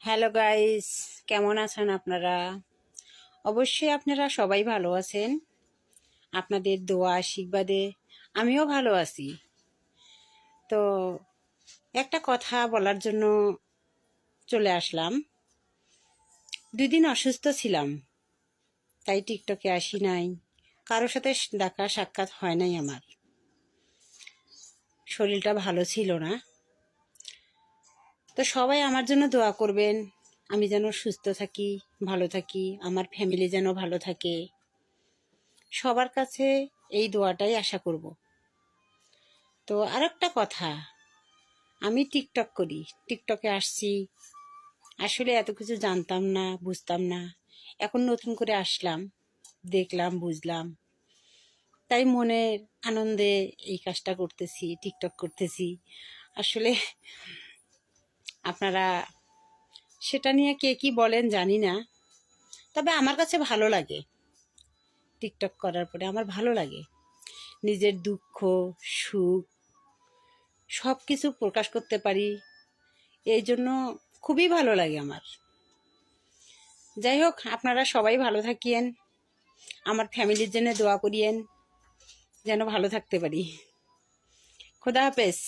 Hello guys, কেমন আছেন আপনারা? অবশ্যই আপনারা সবাই ভালো আছেন। আপনাদের দোয়া আশীর্বাদে আমিও ভালো আছি। তো একটা কথা বলার জন্য চলে আসলাম। 2 দিন অসুস্থ ছিলাম, তাই টিকটকে আসি নাই। কারোর সাথে দেখা সাক্ষাৎ হয় নাই আমার। শরীরটা ভালো ছিল না। তো সবাই আমার জন্য দোয়া করবেন, আমি যেন সুস্থ থাকি, ভালো থাকি, আমার ফ্যামিলি যেন ভালো থাকে। সবার কাছে এই দোয়াটাই আশা করব। তো আরেকটা কথা, আমি টিকটক করি, টিকটকে আসছি। আসলে এত কিছু জানতাম না, বুঝতাম না। এখন নতুন করে আসলাম, দেখলাম, বুঝলাম। তাই মনের আনন্দে এই কাজটা করতেছি, টিকটক করতেছি। আসলে আপনারা সেটা নিয়ে কে কি বলেন জানি না, তবে আমার কাছে ভালো লাগে। টিকটক করার পরে আমার ভালো লাগে। নিজের দুঃখ, সুখ সব কিছু প্রকাশ করতে পারি, এই জন্য খুবই ভালো লাগে আমার। যাই হোক, আপনারা সবাই ভালো থাকিয়েন, আমার ফ্যামিলির জন্য দোয়া করিয়েন, যেন ভালো থাকতে পারি। খোদা হাফেজ।